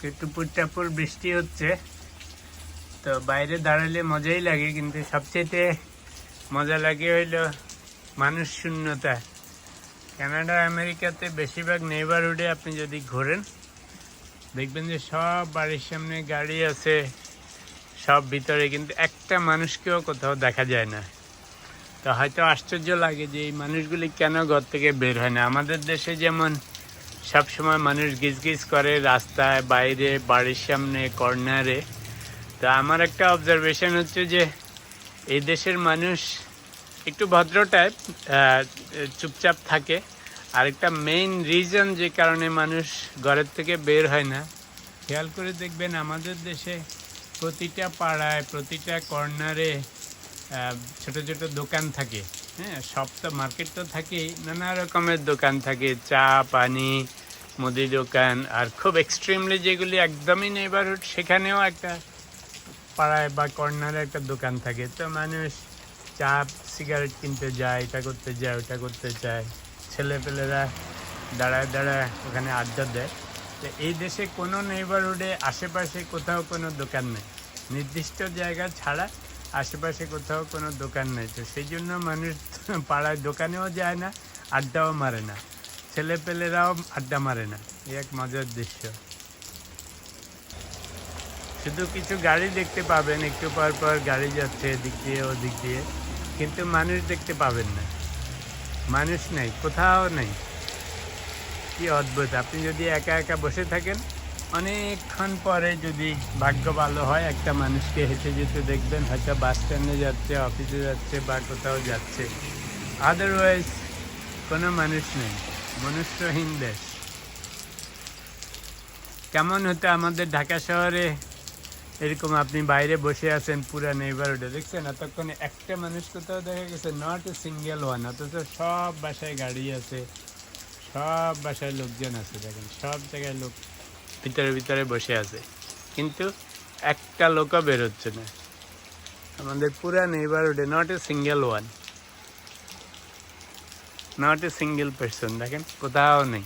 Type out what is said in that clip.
আজকে টুপুর টাপুর বৃষ্টি হচ্ছে, তো বাইরে দাঁড়ালে মজাই লাগে, কিন্তু সবচেয়ে মজা লাগে হইলো মানুষ শূন্যতা। কানাডা আমেরিকাতে বেশিরভাগ নেইবারহুডে আপনি যদি ঘোরেন দেখবেন যে সব বাড়ির সামনে গাড়ি আছে, সব ভিতরে, কিন্তু একটা মানুষকেও কোথাও দেখা যায় না। তো হয়তো আশ্চর্য লাগে যে এই মানুষগুলি কেন ঘর থেকে বের হয় না। আমাদের দেশে যেমন সবসময় মানুষ গিজগিজ করে রাস্তায়, বাইরে, বাড়ির সামনে, কর্নারে। তো আমার একটা অবজারভেশন হচ্ছে যে এই দেশের মানুষ একটু ভদ্র টাইপ, চুপচাপ থাকে। আরেকটা মেইন রিজন যে কারণে মানুষ ঘরের থেকে বের হয় না, খেয়াল করে দেখবেন আমাদের দেশে প্রতিটা পাড়ায়, প্রতিটা কর্নারে ছোট ছোট দোকান থাকে। হ্যাঁ, সব তো মার্কেট তো থাকেই, নানা রকমের দোকান থাকে, চা, পানি, মুদি দোকান। আর খুব এক্সট্রিমলি যেগুলি একদমই নেইবারহুড, সেখানেও একটা পাড়ায় বা কর্নারে একটা দোকান থাকে। তো মানুষ চা, সিগারেট কিনতে যায়, এটা করতে যায়, ওটা করতে চায়, ছেলেপেলেরা দাঁড়ায় দাঁড়ায় ওখানে আড্ডা দেয়। তো এই দেশে কোনো নেইবারহুডে আশেপাশে কোথাও কোনো দোকান নেই, নির্দিষ্ট জায়গা ছাড়া আশেপাশে কোথাও কোনো দোকান নেই। তো সেই জন্য মানুষ পাড়ায় দোকানেও যায় না, আড্ডাও মারে না, ছেলেপেলেরাও আড্ডা মারে না। এই এক মজার দৃশ্য। শুধু কিছু গাড়ি দেখতে পাবেন, একটু পর পর গাড়ি যাচ্ছে এদিক দিয়ে ওদিক দিয়ে, কিন্তু মানুষ দেখতে পাবেন না। মানুষ নেই, কোথাও নেই। কি অদ্ভুত! আপনি যদি একা একা বসে থাকেন, অনেকক্ষণ পরে যদি ভাগ্য ভালো হয় একটা মানুষকে হেঁটে যেতে দেখবেন, হয়তো বাস স্ট্যান্ডে যাচ্ছে, অফিসে যাচ্ছে বা কোথাও যাচ্ছে। আদারওয়াইজ কোনো মানুষ নেই, মনুষ্যহীন দেশ। কেমন হতো আমাদের ঢাকা শহরে এরকম আপনি বাইরে বসে আছেন পুরা নেইবারহুডে, দেখছেন এতক্ষণে একটা মানুষ কোথাও দেখা গেছে, নট এ সিঙ্গেল ওয়ান। অথচ সব বাসায় গাড়ি আছে, সব বাসায় লোকজন আছে, দেখেন সব জায়গায় লোক ভিতরে ভিতরে বসে আছে, কিন্তু একটা লোকও বেরোচ্ছে না আমাদের পুরা নেইবারহুডে। Not a single one, not a single person, দেখেন কোথাও নেই।